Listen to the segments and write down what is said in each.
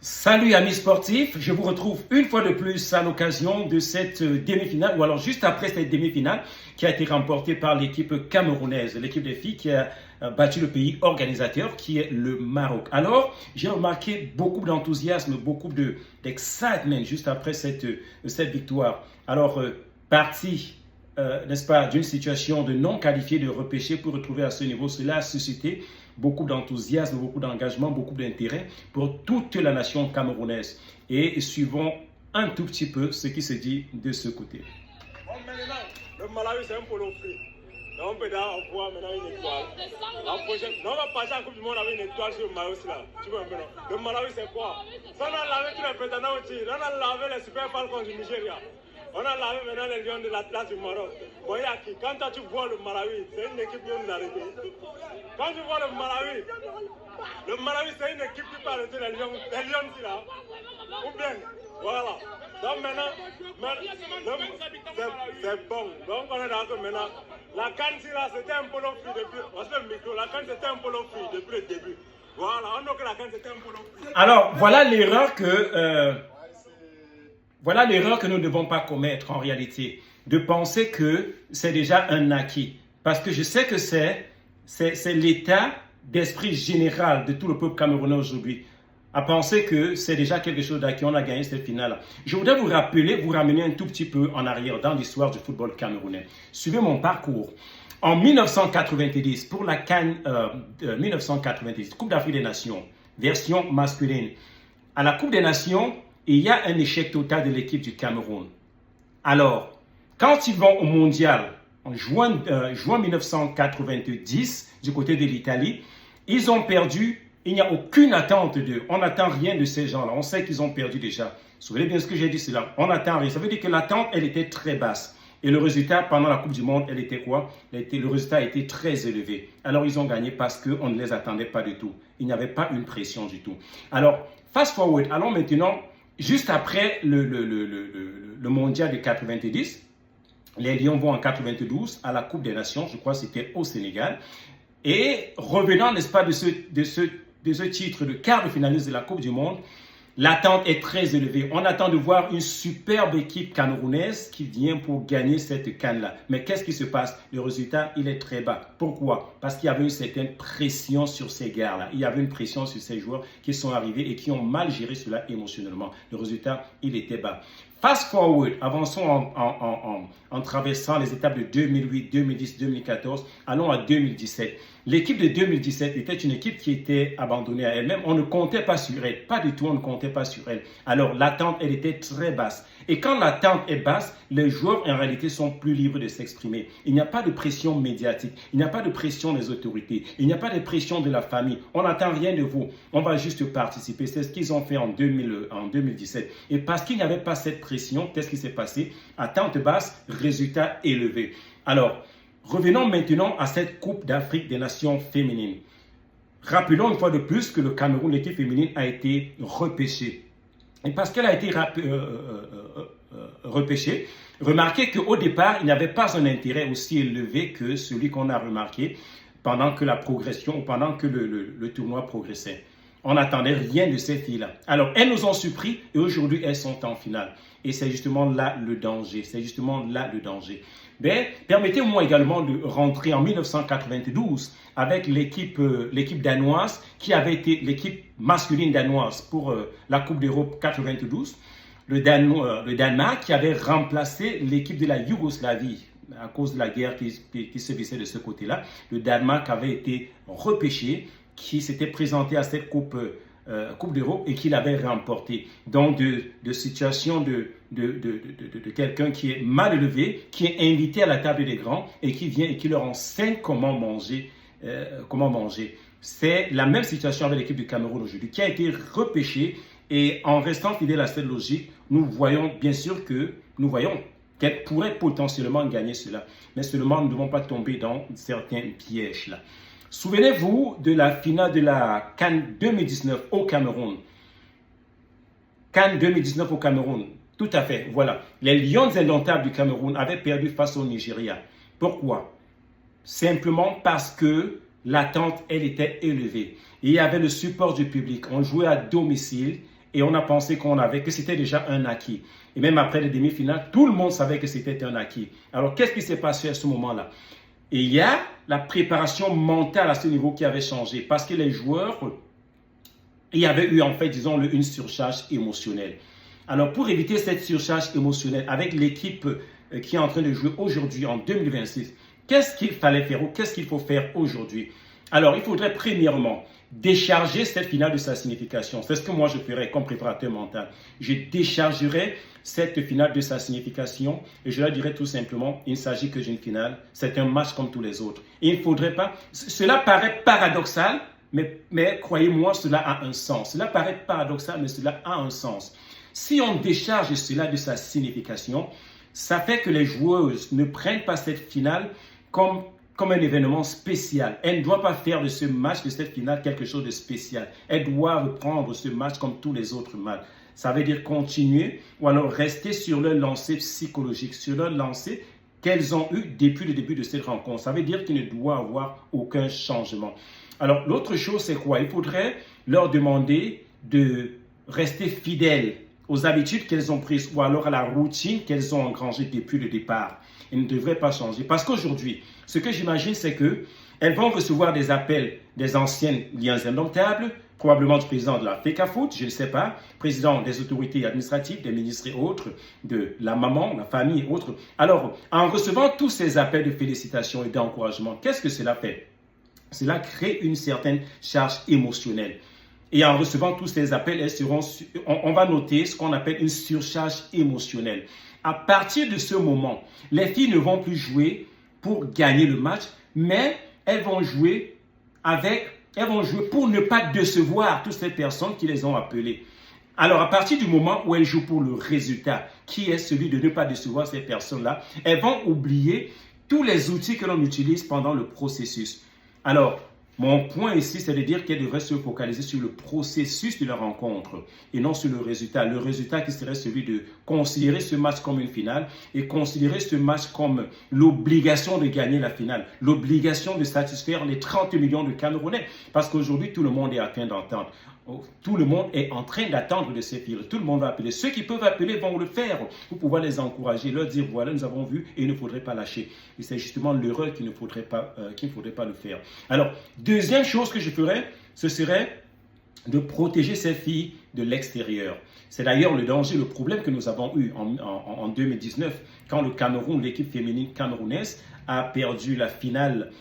Salut amis sportifs, je vous retrouve une fois de plus à l'occasion de cette demi-finale, ou alors juste après cette demi-finale qui a été remportée par l'équipe camerounaise, l'équipe des filles qui a battu le pays organisateur qui est le Maroc. Alors, j'ai remarqué beaucoup d'enthousiasme, beaucoup d'excitement juste après cette victoire. Alors, parti n'est-ce pas, d'une situation de non qualifié, de repêché pour retrouver à ce niveau, cela a suscité beaucoup d'enthousiasme, beaucoup d'engagement, beaucoup d'intérêt pour toute la nation camerounaise. Et suivons un tout petit peu ce qui se dit de ce côté. Bon, maintenant, le Malawi, c'est un polo free. Donc, on peut avoir maintenant une étoile. La prochaine, on va passer en Coupe du Monde avec une étoile sur le Malawi. Tu vois maintenant. Le Malawi, c'est quoi? Ça, on a lavé tous les prétendants au tir. On a lavé les Super Falcons du Nigeria. On a lavé maintenant les Lions de l'Atlas du Maroc. Bon, quand toi, tu vois le Malawi, c'est une équipe qui nous arrêter. Quand tu vois le Malawi, c'est une équipe qui peut arrêter les Lions là. Ou bien, voilà. Donc maintenant, c'est bon. Donc on est d'accord maintenant. La canne là, c'était un polo free depuis. Le micro, la canne c'était un polo free depuis le début. Voilà, on a que la canne c'était un polo free. Alors, voilà l'erreur que nous ne devons pas commettre en réalité, de penser que c'est déjà un acquis. Parce que je sais que c'est l'état d'esprit général de tout le peuple camerounais aujourd'hui, à penser que c'est déjà quelque chose d'acquis, on a gagné cette finale. Je voudrais vous ramener un tout petit peu en arrière dans l'histoire du football camerounais. Suivez mon parcours. En 1990, pour la CAN 1990, Coupe d'Afrique des Nations, version masculine, à la Coupe des Nations, il y a un échec total de l'équipe du Cameroun. Alors, quand ils vont au mondial, en juin 1990, du côté de l'Italie, ils ont perdu. Il n'y a aucune attente d'eux. On n'attend rien de ces gens-là. On sait qu'ils ont perdu déjà. Vous vous souvenez bien ce que j'ai dit, c'est là. On n'attend rien. Ça veut dire que l'attente, elle était très basse. Et le résultat, pendant la Coupe du Monde, elle était quoi? Le résultat était très élevé. Alors, ils ont gagné parce qu'on ne les attendait pas du tout. Il n'y avait pas une pression du tout. Alors, fast forward. Allons maintenant, juste après le mondial de 90, les Lions vont en 92 à la Coupe des Nations. Je crois que c'était au Sénégal. Et revenant, n'est-ce pas, de ce titre de quart de finaliste de la Coupe du Monde, l'attente est très élevée. On attend de voir une superbe équipe camerounaise qui vient pour gagner cette canne-là. Mais qu'est-ce qui se passe? Le résultat, il est très bas. Pourquoi? Parce qu'il y avait une certaine pression sur ces gars-là. Il y avait une pression sur ces joueurs qui sont arrivés et qui ont mal géré cela émotionnellement. Le résultat, il était bas. Fast forward, avançons en traversant les étapes de 2008, 2010, 2014, allons à 2017. L'équipe de 2017 était une équipe qui était abandonnée à elle-même. On ne comptait pas sur elle, pas du tout, on ne comptait pas sur elle. Alors l'attente, elle était très basse. Et quand l'attente est basse, les joueurs en réalité sont plus libres de s'exprimer. Il n'y a pas de pression médiatique, il n'y a pas de pression des autorités, il n'y a pas de pression de la famille. On n'attend rien de vous, on va juste participer. C'est ce qu'ils ont fait en 2017. Et parce qu'il n'y avait pas cette pression, qu'est-ce qui s'est passé? Attente basse, résultat élevé. Alors, revenons maintenant à cette Coupe d'Afrique des Nations féminines. Rappelons une fois de plus que le Cameroun, l'équipe féminine, a été repêchée. Et parce qu'elle a été repêchée, remarquez qu'au départ, il n'y avait pas un intérêt aussi élevé que celui qu'on a remarqué pendant que la progression, ou pendant que le tournoi progressait. On n'attendait rien de ces filles-là. Alors, elles nous ont surpris et aujourd'hui, elles sont en finale. Et c'est justement là le danger. C'est justement là le danger. Mais permettez-moi également de rentrer en 1992 avec l'équipe danoise qui avait été l'équipe masculine danoise pour la Coupe d'Europe 92. Le Danemark qui avait remplacé l'équipe de la Yougoslavie à cause de la guerre qui se vissait de ce côté-là. Le Danemark avait été repêché, qui s'était présenté à cette Coupe d'Europe et qui l'avait remporté. Donc, de situation de quelqu'un qui est mal élevé, qui est invité à la table des grands et qui vient et qui leur enseigne comment manger. C'est la même situation avec l'équipe du Cameroun aujourd'hui, qui a été repêchée. Et en restant fidèle à cette logique, nous voyons qu'elle pourrait potentiellement gagner cela. Mais seulement, nous ne devons pas tomber dans certains pièges là. Souvenez-vous de la finale de la CAN 2019 au Cameroun. CAN 2019 au Cameroun, tout à fait, voilà. Les Lions indomptables du Cameroun avaient perdu face au Nigeria. Pourquoi? Simplement parce que l'attente, elle était élevée. Et il y avait le support du public. On jouait à domicile et on a pensé que c'était déjà un acquis. Et même après les demi-finales, tout le monde savait que c'était un acquis. Alors, qu'est-ce qui s'est passé à ce moment-là? Et il y a la préparation mentale à ce niveau qui avait changé parce que les joueurs, il y avait eu en fait, disons, une surcharge émotionnelle. Alors, pour éviter cette surcharge émotionnelle avec l'équipe qui est en train de jouer aujourd'hui en 2026, qu'est-ce qu'il fallait faire ou qu'est-ce qu'il faut faire aujourd'hui? Alors, il faudrait premièrement décharger cette finale de sa signification. C'est ce que moi je ferais comme préparateur mental. Je déchargerais cette finale de sa signification et je leur dirais tout simplement, il ne s'agit que d'une finale, c'est un match comme tous les autres. Et il ne faudrait pas, cela paraît paradoxal, mais croyez-moi, cela a un sens. Cela paraît paradoxal, mais cela a un sens. Si on décharge cela de sa signification, ça fait que les joueuses ne prennent pas cette finale comme un événement spécial. Elles ne doivent pas faire de ce match, de cette finale, quelque chose de spécial. Elles doivent prendre ce match comme tous les autres matchs. Ça veut dire continuer ou alors rester sur leur lancée psychologique, sur leur lancée qu'elles ont eu depuis le début de cette rencontre. Ça veut dire qu'il ne doit y avoir aucun changement. Alors, l'autre chose, c'est quoi? Il faudrait leur demander de rester fidèles aux habitudes qu'elles ont prises ou alors à la routine qu'elles ont engrangée depuis le départ. Elles ne devraient pas changer. Parce qu'aujourd'hui, ce que j'imagine, c'est qu'elles vont recevoir des appels des anciennes liens indomptables, probablement du président de la FECAFOOT, je ne sais pas, président des autorités administratives, des ministres et autres, de la maman, la famille et autres. Alors, en recevant tous ces appels de félicitations et d'encouragement, qu'est-ce que cela fait? Cela crée une certaine charge émotionnelle. Et en recevant tous ces appels, on va noter ce qu'on appelle une surcharge émotionnelle. À partir de ce moment, les filles ne vont plus jouer pour gagner le match, mais elles vont jouer pour ne pas décevoir toutes ces personnes qui les ont appelées. Alors, à partir du moment où elles jouent pour le résultat, qui est celui de ne pas décevoir ces personnes-là, elles vont oublier tous les outils que l'on utilise pendant le processus. Alors, mon point ici, c'est de dire qu'elles devraient se focaliser sur le processus de la rencontre et non sur le résultat. Le résultat qui serait celui de considérer ce match comme une finale et considérer ce match comme l'obligation de gagner la finale, l'obligation de satisfaire les 30 millions de Camerounais. Parce qu'aujourd'hui, tout le monde est atteint d'entendre. Tout le monde est en train d'attendre de ces filles. Tout le monde va appeler. Ceux qui peuvent appeler vont le faire pour pouvoir les encourager, leur dire voilà, nous avons vu et il ne faudrait pas lâcher. Et c'est justement l'erreur qu'il ne faudrait pas le faire. Alors, deuxième chose que je ferais, ce serait de protéger ces filles de l'extérieur. C'est d'ailleurs le danger, le problème que nous avons eu en 2019 quand le Cameroun, l'équipe féminine camerounaise, a perdu la finale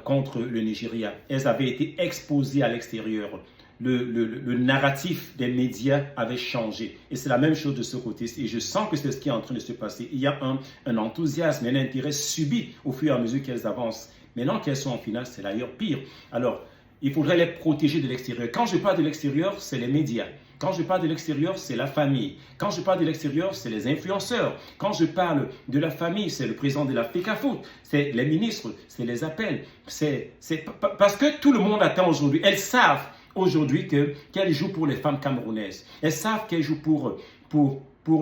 contre le Nigeria. Elles avaient été exposées à l'extérieur. Le narratif des médias avait changé. Et c'est la même chose de ce côté. Et je sens que c'est ce qui est en train de se passer. Il y a un enthousiasme, un intérêt subi au fur et à mesure qu'elles avancent. Maintenant qu'elles sont en finale, c'est d'ailleurs pire. Alors, il faudrait les protéger de l'extérieur. Quand je parle de l'extérieur, c'est les médias. Quand je parle de l'extérieur, c'est la famille. Quand je parle de l'extérieur, c'est les influenceurs. Quand je parle de la famille, c'est le président de la FECAFOOT, c'est les ministres, c'est les appels. Parce que tout le monde attend aujourd'hui. Elles savent aujourd'hui qu'elles jouent pour les femmes camerounaises. Elles savent qu'elles jouent pour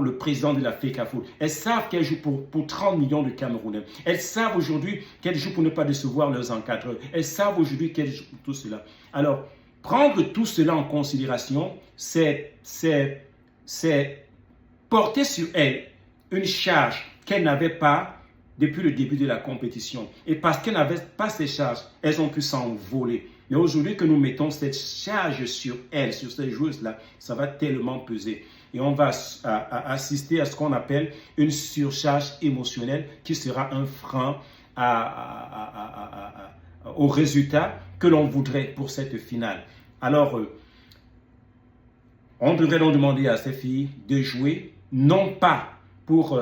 le président de la FECAFOOT. Elles savent qu'elles jouent pour 30 millions de Camerounais. Elles savent aujourd'hui qu'elles jouent pour ne pas décevoir leurs encadreurs. Elles savent aujourd'hui qu'elles jouent pour tout cela. Alors, prendre tout cela en considération, c'est porter sur elles une charge qu'elles n'avaient pas depuis le début de la compétition. Et parce qu'elles n'avaient pas ces charges, elles ont pu s'envoler. Mais aujourd'hui que nous mettons cette charge sur elles, sur ces joueuses-là, ça va tellement peser. Et on va assister à ce qu'on appelle une surcharge émotionnelle qui sera un frein au résultat que l'on voudrait pour cette finale. Alors, on devrait donc demander à ces filles de jouer, non pas pour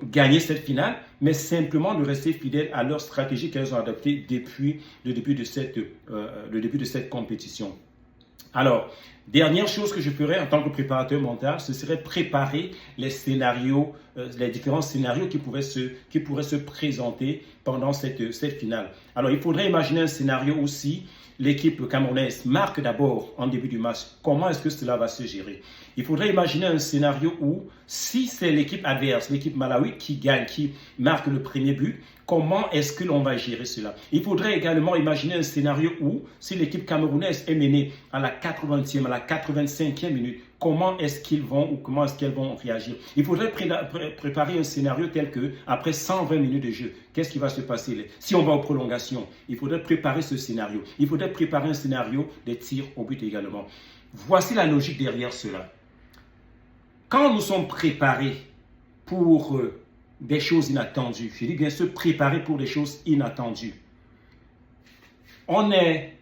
gagner cette finale, mais simplement de rester fidèles à leur stratégie qu'elles ont adoptée depuis le début de cette compétition. Alors, dernière chose que je ferais en tant que préparateur mental, ce serait préparer les scénarios, les différents scénarios qui pourraient se présenter pendant cette finale. Alors, il faudrait imaginer un scénario aussi. L'équipe camerounaise marque d'abord en début du match. Comment est-ce que cela va se gérer? Il faudrait imaginer un scénario où, si c'est l'équipe adverse, l'équipe Malawi qui gagne, qui marque le premier but, Comment est-ce que l'on va gérer cela? Il faudrait également imaginer un scénario où, si l'équipe camerounaise est menée à la 80e, à la 85e minute, comment est-ce qu'ils vont ou comment est-ce qu'elles vont réagir? Il faudrait préparer un scénario tel que, après 120 minutes de jeu, qu'est-ce qui va se passer? Si on va aux prolongations, il faudrait préparer ce scénario. Il faudrait préparer un scénario des tirs au but également. Voici la logique derrière cela. Quand nous sommes préparés pour des choses inattendues, je dis bien se préparer pour des choses inattendues, on est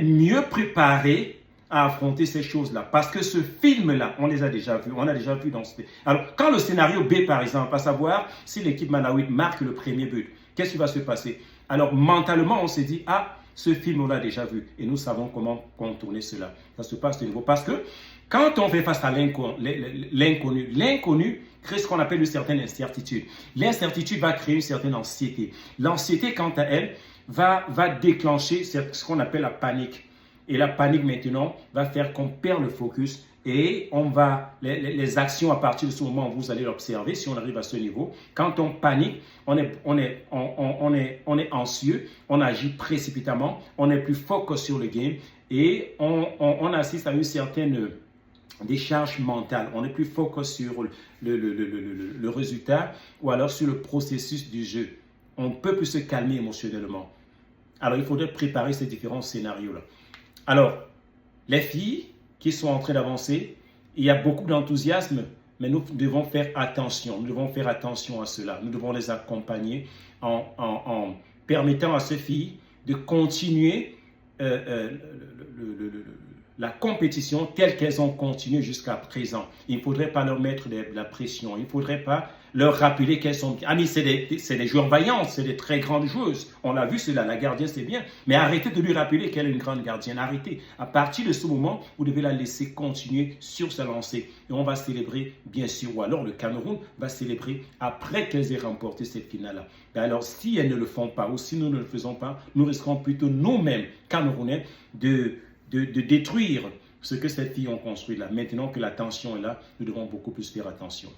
mieux préparé à affronter ces choses-là. Parce que ce film-là, on les a déjà vus. On a déjà vu dans ce... Alors, quand le scénario B, par exemple, à savoir si l'équipe malawite marque le premier but, qu'est-ce qui va se passer? Alors, mentalement, on s'est dit, ah, ce film, on l'a déjà vu. Et nous savons comment contourner cela. Ça se passe de nouveau. Parce que quand on fait face à l'inconnu, l'inconnu crée ce qu'on appelle une certaine incertitude. L'incertitude va créer une certaine anxiété. L'anxiété, quant à elle, va déclencher ce qu'on appelle la panique. Et la panique maintenant va faire qu'on perd le focus et on va, les actions à partir de ce moment, vous allez l'observer si on arrive à ce niveau. Quand on panique, on est anxieux, on agit précipitamment, on est plus focus sur le game et on assiste à une certaine décharge mentale. On est plus focus sur le résultat ou alors sur le processus du jeu. On ne peut plus se calmer émotionnellement. Alors, il faudrait préparer ces différents scénarios-là. Alors, les filles qui sont en train d'avancer, il y a beaucoup d'enthousiasme, mais nous devons faire attention. Nous devons faire attention à cela. Nous devons les accompagner en permettant à ces filles de continuer la compétition telle qu'elles ont continué jusqu'à présent. Il ne faudrait pas leur mettre de la pression. Il ne faudrait pas leur rappeler qu'elles sont... Ah mais c'est des joueurs vaillants, c'est des très grandes joueuses. On l'a vu, c'est là, la gardienne, c'est bien. Mais arrêtez de lui rappeler qu'elle est une grande gardienne. Arrêtez. À partir de ce moment, vous devez la laisser continuer sur sa lancée. Et on va célébrer, bien sûr, ou alors le Cameroun va célébrer après qu'elles aient remporté cette finale-là. Alors, si elles ne le font pas, ou si nous ne le faisons pas, nous risquons plutôt nous-mêmes, Camerounais, de détruire ce que ces filles ont construit là. Maintenant que la tension est là, nous devons beaucoup plus faire attention.